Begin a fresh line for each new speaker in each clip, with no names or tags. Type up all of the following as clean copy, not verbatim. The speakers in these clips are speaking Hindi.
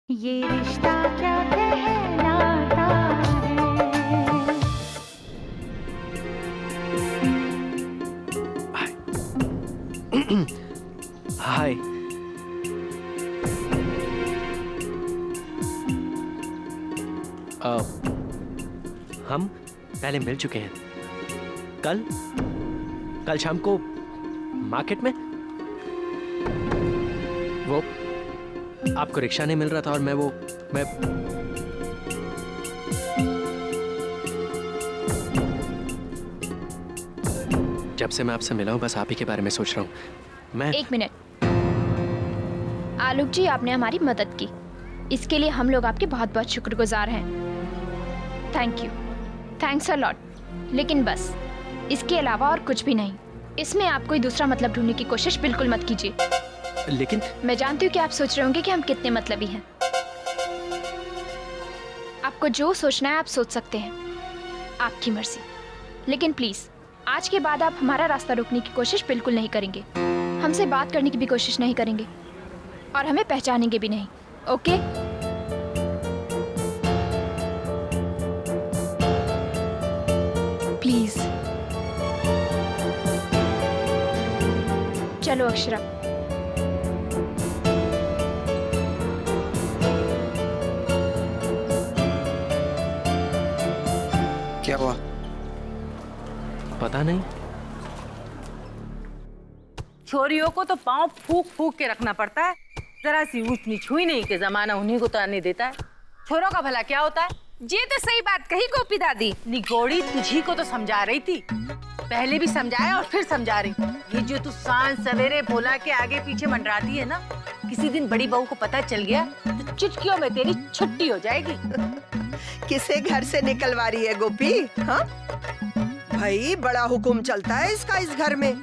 ये रिश्ता क्या कहलाता है।
हाय। हम पहले मिल चुके हैं। कल कल शाम को मार्केट में वो आपको रिक्शा नहीं मिल रहा था और मैं जब से मैं आपसे मिला हूं बस आप ही के बारे में सोच रहा हूं। मैं
एक मिनट आलोक जी, आपने हमारी मदद की, इसके लिए हम लोग आपके बहुत बहुत शुक्रगुजार हैं। Thank you, thanks a lot. लेकिन बस इसके अलावा और कुछ भी नहीं। इसमें आप कोई दूसरा मतलब ढूंढने की कोशिश बिल्कुल मत कीजिए।
लेकिन
मैं जानती हूँ कि आप सोच रहे होंगे कि हम कितने मतलबी हैं। आपको जो सोचना है आप सोच सकते हैं, आपकी मर्जी। लेकिन प्लीज आज के बाद आप हमारा रास्ता रोकने की कोशिश बिल्कुल नहीं करेंगे, हमसे बात करने की भी कोशिश नहीं करेंगे और हमें पहचानेंगे भी नहीं। ओके? प्लीज चलो अक्षरा।
क्या हुआ?
पता नहीं।
छोरियों को तो पांव फूक फूक के रखना पड़ता है, जरा सी ऊंच नीच हुई नहीं कि जमाना उन्हीं को तो आने देता है। छोरों का भला क्या होता है?
ये तो सही बात कही गोपी दादी।
निगोड़ी तुझी को तो समझा रही थी, पहले भी समझाया और फिर समझा रही। ये जो तू सांझ सवेरे भोला के आगे पीछे मंडराती है ना, किसी दिन बड़ी बहू को पता चल गया तो चुटकियों में तेरी छुट्टी हो जाएगी।
किसे घर से निकलवा रही है गोपी? हाँ भाई, बड़ा हुक्म चलता है इसका इस घर में,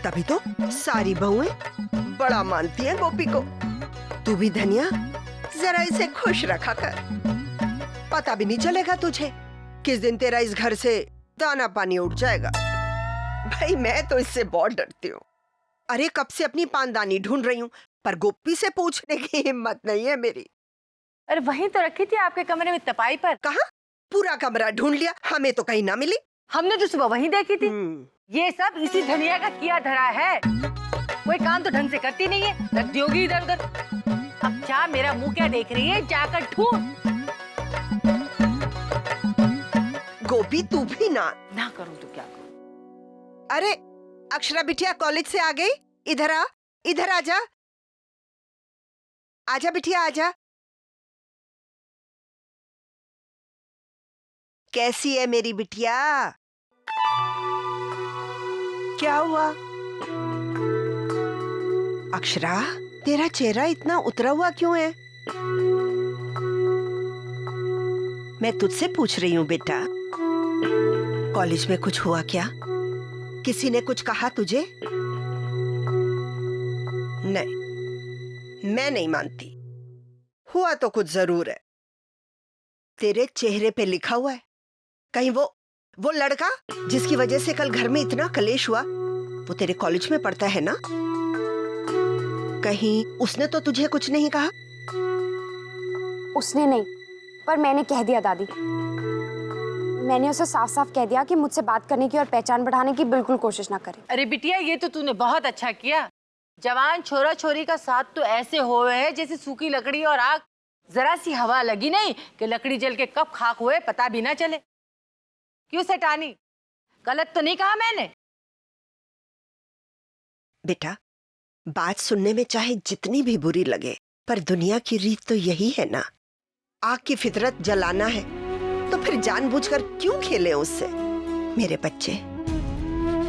तभी तो सारी बहुएं बड़ा मानती हैं गोपी को। तू भी धनिया जरा इसे खुश रखा कर, पता भी नहीं चलेगा तुझे किस दिन तेरा इस घर से दाना पानी उठ जाएगा। भाई मैं तो इससे बहुत डरती हूँ। अरे कब से अपनी पानदानी ढूंढ रही हूँ, पर गोपी से पूछने की हिम्मत नहीं है मेरी।
अरे वहीं तो रखी थी आपके कमरे में तपाई पर।
कहाँ? पूरा कमरा ढूंढ लिया, हमें तो कहीं ना मिली।
हमने तो सुबह वहीं देखी थी। ये सब इसी धनिया का किया धरा है, कोई काम तो ढंग से करती नहीं है, रख दी होगी इधर उधर। अब जा, मेरा मुंह क्या देख रही है, जाकर ढूंढ।
गोपी तू भी ना
करूं तो क्या करूं?
अरे अक्षरा बिटिया कॉलेज से आ गई? इधर आ, इधर आजा, आजा बिटिया आजा। कैसी है मेरी बिटिया? क्या हुआ? अक्षरा तेरा चेहरा इतना उतरा हुआ क्यों है? मैं तुझसे पूछ रही हूँ बेटा, कॉलेज में कुछ हुआ क्या? किसी ने कुछ कहा तुझे? नहीं, मैं नहीं मानती। हुआ तो कुछ जरूर है, तेरे चेहरे पे लिखा हुआ है। कहीं वो लड़का जिसकी वजह से कल घर में इतना कलेश हुआ, वो तेरे कॉलेज में पढ़ता है ना? कहीं उसने तो तुझे कुछ नहीं कहा?
उसने नहीं, पर मैंने कह दिया दादी। मैंने उसे साफ साफ कह दिया कि मुझसे बात करने की और पहचान बढ़ाने की बिल्कुल कोशिश ना करे।
अरे बिटिया, ये तो तूने बहुत अच्छा किया। जवान छोरा छोरी का साथ तो ऐसे हुए है जैसे सूखी लकड़ी और आग, जरा सी हवा लगी नहीं कि लकड़ी जल के कब खाक हुए पता भी ना चले। क्यों सेठानी, गलत तो नहीं कहा मैंने?
बेटा बात सुनने में चाहे जितनी भी बुरी लगे, पर दुनिया की रीत तो यही है ना, आग की फितरत जलाना है, तो फिर जानबूझकर क्यों खेले उससे? मेरे बच्चे,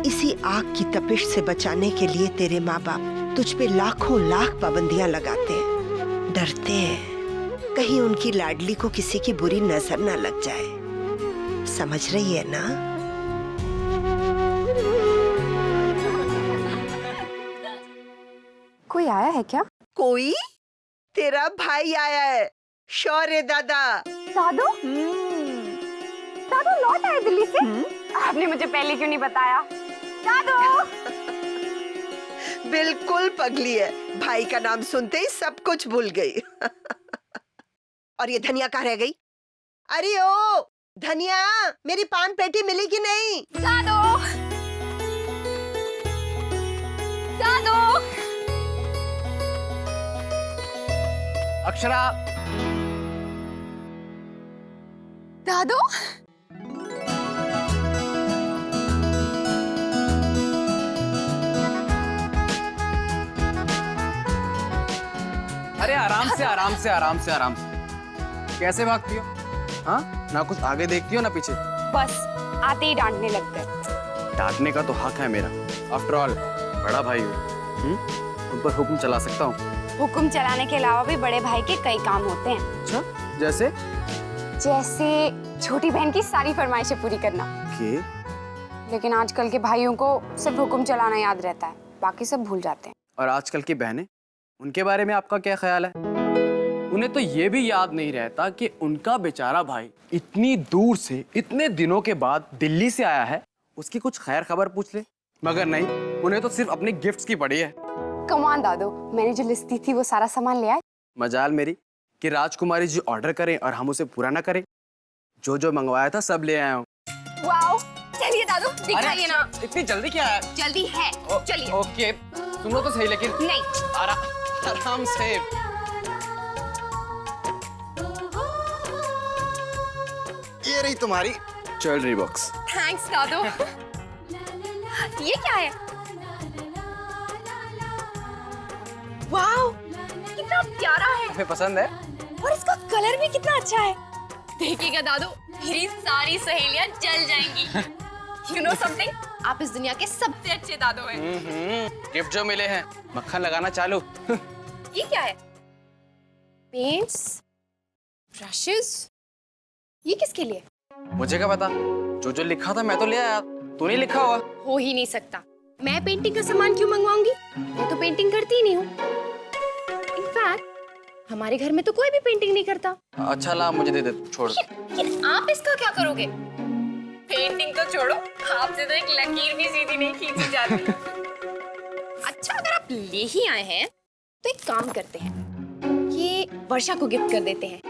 इसी आग की तपिश से बचाने के लिए तेरे माँ बाप तुझ पे लाखों लाख पाबंदियां लगाते हैं, डरते हैं कहीं उनकी लाडली को किसी की बुरी नजर ना लग जाए। समझ रही है ना?
कोई आया है क्या?
कोई? तेरा भाई आया है, शौर्य दादा।
दादू? दादू लौट आए दिल्ली से? आपने मुझे पहले क्यों नहीं बताया? दादू!
बिल्कुल पगली है, भाई का नाम सुनते ही सब कुछ भूल गई। और ये धनिया कहाँ रह गई? अरे ओ धनिया, मेरी पान पेटी मिली कि नहीं?
दादो, दादो।
अक्षरा,
दादो,
अरे आराम से आराम से आराम से आराम से। कैसे भागती हो? हाँ, ना कुछ आगे देखती हो ना पीछे।
बस आते ही डांटने लग गए।
डांटने का तो हक है मेरा। आफ्टर ऑल बड़ा भाई हूँ, उन पर हुक्म चला सकता हूँ।
हुक्म चलाने के अलावा भी बड़े भाई के कई काम होते हैं।
अच्छा, जैसे?
जैसे छोटी बहन की सारी फरमाइशें पूरी करना।
के?
लेकिन आजकल के भाइयों को सिर्फ हुक्म चलाना याद रहता है, बाकी सब भूल जाते हैं।
और आजकल की बहनें, उनके बारे में आपका क्या ख्याल है? उन्हें तो ये भी याद नहीं रहता कि उनका बेचारा भाई इतनी दूर से इतने दिनों के बाद दिल्ली से आया है, उसकी कुछ खैर खबर पूछ ले। मगर नहीं, उन्हें तो सिर्फ अपनी गिफ्ट्स की पड़ी है।
कमान दादो, मैंने जो लिस्ट दी थी वो सारा सामान ले आए।
मजाल मेरी कि राजकुमारी जी ऑर्डर करें और हम उसे पूरा ना करें। जो जो मंगवाया था सब ले आया हूँ।
वाओ, चलिए दादो, दिखाइए ना।
इतनी जल्दी क्या है?
जल्दी है, चलिए।
ओके, सुनो तो सही, लेकिन
नहीं,
आराम से। ये रही तुम्हारी ज्वेलरी बॉक्स।
थैंक्स दादो। ये क्या है? वाओ, कितना प्यारा है।
तुम्हें पसंद है?
और इसका कलर भी कितना अच्छा है। देखिएगा दादू, मेरी सारी सहेलियां जल जाएंगी। You know something? आप इस दुनिया के सबसे अच्छे दादू हैं।
गिफ्ट जो मिले हैं, मक्खन लगाना चालू।
ये क्या है? पेंट्स, ब्रशेस, ये किसके लिए?
मुझे क्या पता, जो जो लिखा था मैं तो ले आया, तूने लिखा होगा।
हो ही नहीं सकता। मैं पेंटिंग का सामान क्यों मंगवाऊंगी? मैं तो पेंटिंग करती ही नहीं हूँ। इनफैक्ट हमारे घर में तो कोई भी पेंटिंग नहीं करता।
अच्छा ला, मुझे दे दे, छोड़।
लेकिन आप इसका क्या करोगे? पेंटिंग तो छोड़ो, आपसे तो एक लकीर भी सीधी नहीं खींची जाती। अच्छा, अगर आप ले ही आए हैं तो एक काम करते हैं, ये वर्षा को गिफ्ट कर देते हैं।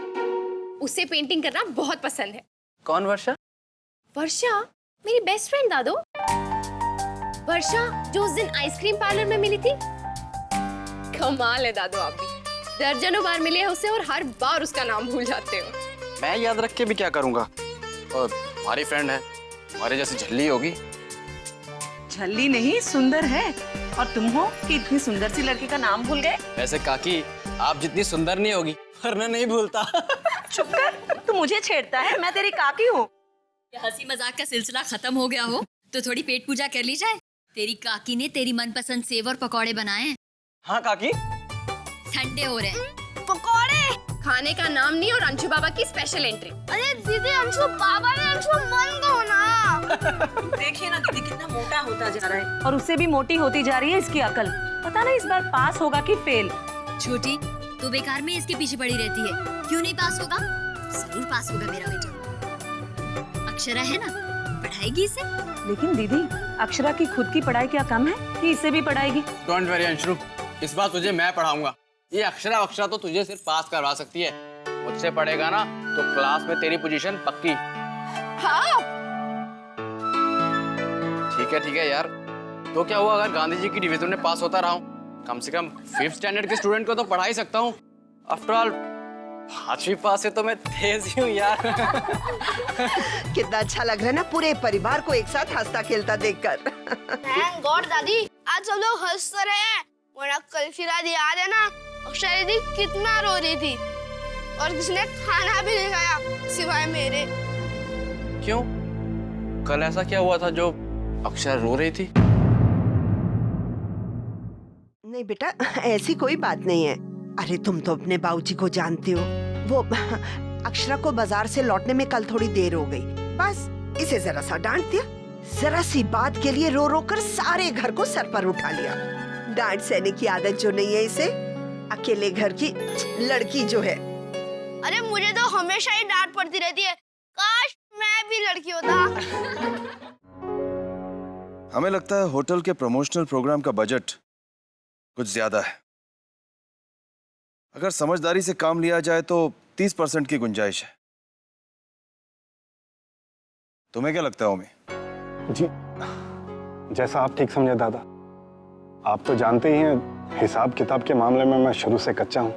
उसे पेंटिंग करना बहुत पसंद है।
कौन वर्षा?
वर्षा मेरी बेस्ट फ्रेंड दादो। वर्षा जो उस दिन आइसक्रीम पार्लर में मिली थी। कमाल है दादो, आप भी दर्जनों बार मिले हैं उससे और हर बार उसका नाम भूल जाते हो।
मैं याद रख के भी क्या करूंगा? और हमारी फ्रेंड है, हमारे जैसी झल्ली होगी।
झल्ली नहीं, सुंदर है। और तुम हो कि इतनी सुंदर सी लड़की का नाम भूल गए?
वैसे काकी, आप जितनी सुंदर नहीं होगी, वरना नहीं भूलता।
चुप कर, तू मुझे छेड़ता है, मैं तेरी काकी हूँ।
हंसी मजाक का सिलसिला खत्म हो गया हो तो थोड़ी पेट पूजा कर ली जाए। तेरी काकी ने तेरी मनपसंद सेव और पकौड़े बनाए हैं।
हाँ काकी,
ठंडे हो रहे हैं।
पकौड़े खाने का नाम नहीं, और अंशु बाबा की स्पेशल एंट्री। अरे दीदी, अंशु बाबा ने अंशु मन दो ना।
देखिए ना दीदी, कितना मोटा होता जा रहा है और उससे भी मोटी होती जा रही है इसकी अकल। पता नहीं इस बार पास होगा कि फेल।
छोटी, तू बेकार में इसके पीछे पड़ी रहती है। क्यों नहीं पास होगा? जरूर पास होगा मेरा बेटा। अक्षरा है ना, पढ़ाएगी इसे।
लेकिन दीदी, अक्षरा की खुद की पढ़ाई क्या कम है कि इसे भी पढ़ाएगी?
डोंट वरी अंशु, इस बार तुझे मैं पढ़ाऊंगा। ये अक्षरा तो तुझे सिर्फ पास करवा सकती है। मुझसे पढ़ेगा ना तो क्लास में तेरी पोजीशन पक्की।
हाँ।
ठीक है यार, तो क्या हुआ अगर गांधी जी की डिवीजन में पास होता रहा हूँ? कम से कम 5th स्टैंडर्ड के स्टूडेंट को तो पढ़ा ही सकता हूँ। आफ्टर ऑल 5वीं पास है तो मैं तेज ही हूँ यार।
कितना अच्छा लग रहा है ना पूरे परिवार को एक साथ हंसता खेलता देखकर।
थैंक गॉड दादी, आज सब लोग हंस तो रहे हैं, वरना कल की रात याद है ना, अक्षरा दी कितना रो रही थी और किसने खाना भी नहीं खाया सिवाय मेरे।
क्यों? कल ऐसा क्या हुआ था जो अक्षरा रो रही थी?
नहीं बेटा, ऐसी कोई बात नहीं है। अरे तुम तो अपने बाबूजी को जानते हो, वो अक्षरा को बाजार से लौटने में कल थोड़ी देर हो गई, बस इसे जरा सा डांट दिया। जरा सी बात के लिए रो रो कर सारे घर को सर पर उठा लिया। डांट सहने की आदत जो नहीं है इसे, अकेले घर की लड़की जो है।
अरे मुझे तो हमेशा ही डांट पड़ती रहती है, काश मैं भी लड़की होता।
हमें लगता है होटल के प्रमोशनल प्रोग्राम का बजट कुछ ज्यादा है। अगर समझदारी से काम लिया जाए तो 30% की गुंजाइश है। तुम्हें क्या लगता है ओमी?
जी, जैसा आप ठीक समझे दादा। आप तो जानते ही हैं, हिसाब किताब के मामले में मैं शुरू से कच्चा हूं।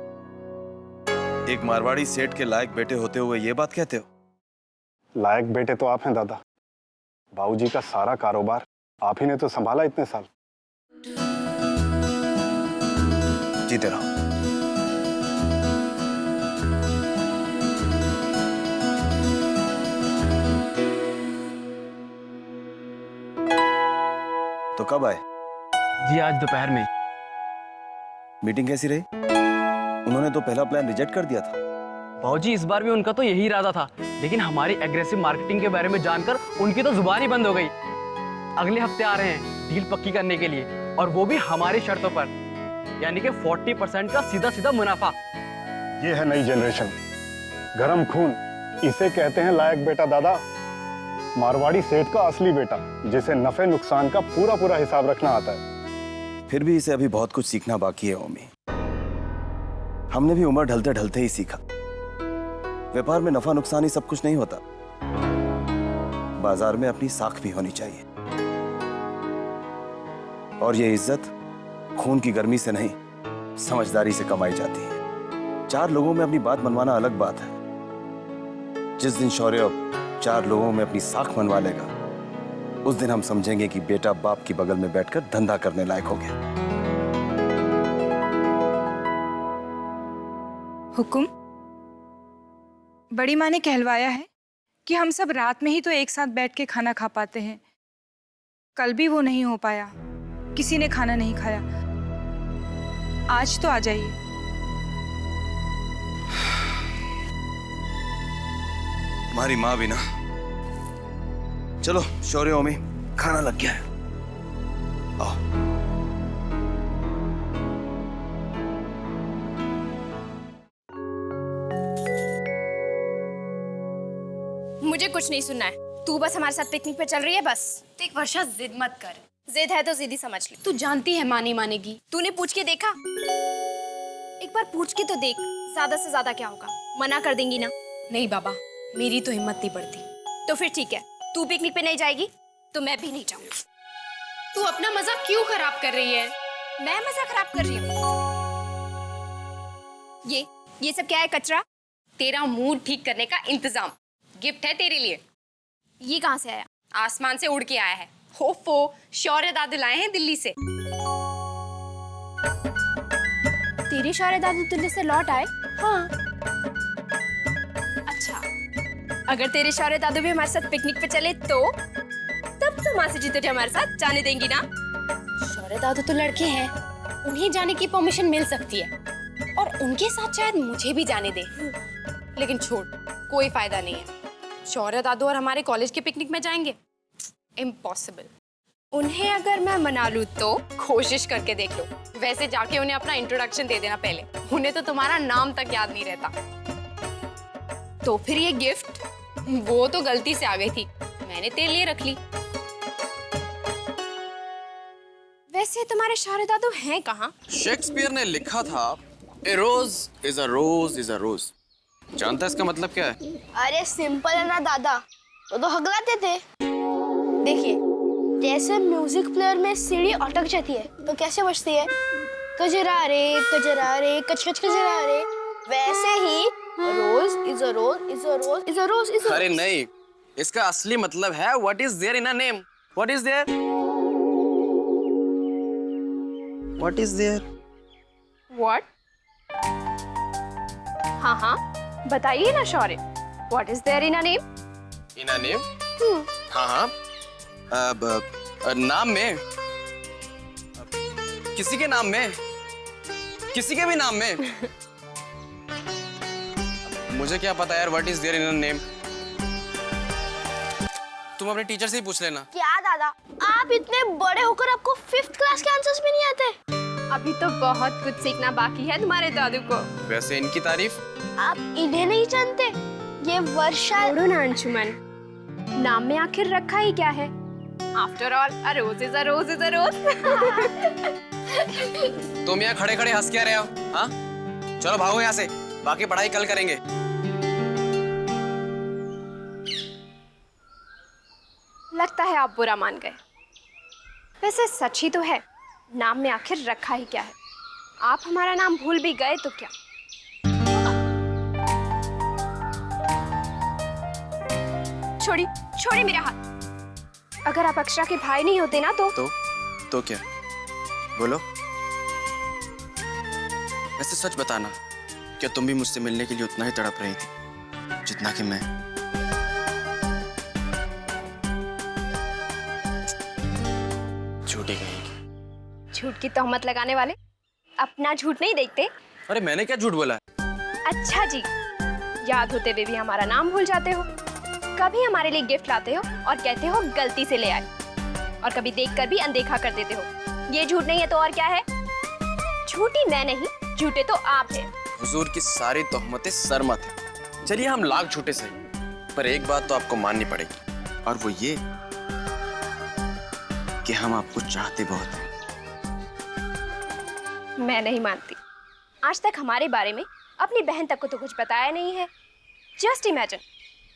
एक मारवाड़ी सेठ के लायक बेटे होते हुए ये बात कहते हो?
लायक बेटे तो आप हैं दादा। बाबूजी का सारा कारोबार आप ही ने तो संभाला इतने साल।
जीते रहो। तो कब आए?
जी आज दोपहर में।
मीटिंग कैसी रही? उन्होंने तो पहला प्लान रिजेक्ट कर दिया था।
भाऊजी इस बार भी उनका तो यही इरादा था, लेकिन हमारी एग्रेसिव मार्केटिंग के बारे में जानकर उनकी तो जुबान ही बंद हो गई। अगले हफ्ते आ रहे हैं डील पक्की करने के लिए, और वो भी हमारी शर्तों पर, यानी कि 40% का सीधा सीधा मुनाफा।
ये है नई जनरेशन, गरम खून। इसे कहते हैं लायक बेटा दादा। मारवाड़ी सेठ का असली बेटा, जिसे नफे नुकसान का पूरा पूरा हिसाब रखना आता है।
फिर भी इसे अभी बहुत कुछ सीखना बाकी है ओमी। हमने भी उम्र ढलते ढलते ही सीखा। व्यापार में नफा नुकसान ही सब कुछ नहीं होता। बाजार में अपनी साख भी होनी चाहिए, और ये इज्जत खून की गर्मी से नहीं, समझदारी से कमाई जाती है। 4 लोगों में अपनी बात मनवाना अलग बात है। जिस दिन शौर्य 4 लोगों में अपनी साख मनवा लेगा, उस दिन हम समझेंगे कि बेटा बाप की बगल में बैठकर धंधा करने लायक हो गया।
हुकुम, बड़ी माँ ने कहलवाया है कि हम सब रात में ही तो एक साथ बैठ के खाना खा पाते हैं। कल भी वो नहीं हो पाया, किसी ने खाना नहीं खाया। आज तो आ जाइए।
तुम्हारी माँ भी ना। चलो शौर्य ओमी, खाना लग गया है। आओ।
मुझे कुछ नहीं सुनना है। तू बस हमारे साथ पिकनिक पे चल रही है बस।
देख वर्षा, जिद मत कर।
जिद है तो जिद ही समझ ले।
तू जानती है माँ नहीं मानेगी।
तूने पूछ के देखा? एक बार पूछ के तो देख, ज्यादा से ज्यादा क्या होगा? मना कर देंगी ना?
नहीं बाबा, मेरी तो हिम्मत नहीं पड़ती।
तो फिर ठीक है, तू पिकनिक पे नहीं जाएगी तो मैं भी नहीं जाऊंगी।
तू अपना मजा क्यों खराब कर रही है?
मैं मजा खराब कर रही हूँ? ये सब क्या है? कचरा?
तेरा मूड ठीक करने का इंतजाम, गिफ्ट है तेरे लिए।
ये कहाँ से आया?
आसमान से उड़ के आया है। होफो, शौर्य दादू लाए हैं दिल्ली से।
तेरे शौर्य दादू दिल्ली से लौट आए? हाँ। अच्छा, अगर तेरे शौर्य दादू भी हमारे साथ पिकनिक पे चले तो तब तो मासी जी तुझे हमारे साथ जाने देंगी ना?
शौर्य दादू तो लड़के हैं, उन्हें जाने की परमिशन मिल सकती है, और उनके साथ शायद मुझे भी जाने दे। लेकिन छोड़, कोई फायदा नहीं है। शौर्य दादू और हमारे कॉलेज के पिकनिक में जाएंगे? इम्पॉसिबल।
उन्हें अगर मैं मना लूं तो?
कोशिश करके देख लो। वैसे जाके उन्हें अपना इंट्रोडक्शन दे देना पहले। उन्हें तो तुम्हारा नाम तक याद नहीं रहता।
तो फिर ये गिफ्ट?
वो तो गलती से आ गई थी, मैंने तेरे लिए रख ली।
वैसे तुम्हारे शौर्य दादू हैं कहाँ?
शेक्सपियर ने लिखा था, ए रोज is a rose is a रोज। जानता है इसका मतलब क्या है?
अरे सिंपल है ना दादा, वो तो हगलाते थे। देखिए, जैसे म्यूजिक प्लेयर में सीढ़ी अटक जाती है तो कैसे बजती है? कजरा रे कच कच कजरा रे। वैसे ही rose is a rose is a rose is a rose is a.
अरे नहीं, इसका असली मतलब है what is there in a name. What is there? What is there?
What? हाँ, बताइए ना Shaurya. What is there in a name?
In a name? हाँ। अब नाम में, किसी के नाम में, किसी के भी नाम में। मुझे क्या पता यार what is there in a name. तुम अपने टीचर से ही पूछ लेना।
क्या दादा, आप इतने बड़े होकर आपको 5th क्लास के आंसर्स भी नहीं आते?
अभी तो बहुत कुछ सीखना बाकी है तुम्हारे दादू को।
वैसे इनकी तारीफ?
आप इन्हें नहीं जानते? ये वर्षा।
छोड़ो ना अंशुमन, नाम में आखिर रखा ही क्या है? After all, a rose is a rose is a rose.
तुम यहाँ खड़े खड़े हंस क्या रहे हो? हाँ, चलो भागो यहाँ से, बाकी पढ़ाई कल करेंगे।
है आप बुरा मान गए। वैसे सच ही तो है, नाम में आखिर रखा ही क्या है। आप हमारा नाम भूल भी गए तो क्या। छोड़ी छोड़ी मेरा हाथ। अगर आप अक्षरा के भाई नहीं होते ना
तो क्या? बोलो। वैसे सच बताना, क्या तुम भी मुझसे मिलने के लिए उतना ही तड़प रही थी जितना कि मैं? झूठी कहेगी।
झूठ की तोहमत लगाने वाले अपना झूठ नहीं देखते।
अरे मैंने क्या झूठ बोला?
अच्छा जी, याद होते हुए भी हमारा नाम भूल जाते हो। कभी हमारे लिए गिफ्ट लाते हो और कहते हो गलती से ले आए, और कभी देखकर भी अनदेखा कर देते हो। ये झूठ नहीं है तो और क्या है? झूठी मैं नहीं, झूठे तो आप हैं।
हुजूर की सारी तोहमतें सरमत है। चलिए हम लाख झूठे सही, पर एक बात तो आपको माननी पड़ेगी, और वो ये कि हम आपको चाहते बहुत हैं।
मैं नहीं मानती। आज तक हमारे बारे में अपनी बहन तक को तो कुछ बताया नहीं है। जस्ट इमेजिन,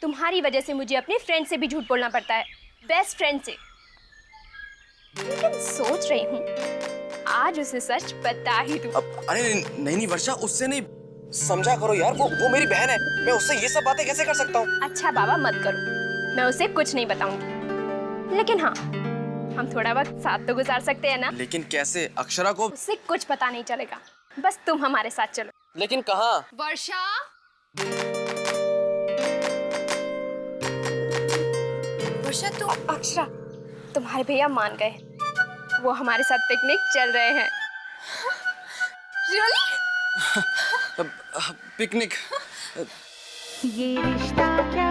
तुम्हारी वजह से मुझे अपने फ्रेंड से भी झूठ बोलना पड़ता है, बेस्ट फ्रेंड से। लेकिन सोच रही हूँ आज उसे सच बता ही दूं।
अरे नहीं वर्षा, उससे नहीं, समझा करो यार, वो मेरी बहन है। मैं उससे ये सब बातें कैसे कर सकता हूँ?
अच्छा बाबा मत करो, मैं उसे कुछ नहीं बताऊंगी। लेकिन हाँ, हम थोड़ा वक्त साथ तो गुजार सकते हैं ना?
लेकिन कैसे? अक्षरा को
उससे कुछ पता नहीं चलेगा, बस तुम हमारे साथ चलो।
लेकिन कहाँ?
वर्षा, वर्षा तू।
अक्षरा, तुम्हारे भैया मान गए, वो हमारे साथ पिकनिक चल रहे हैं।
रियली?
पिकनिक?
ये रिश्ता क्या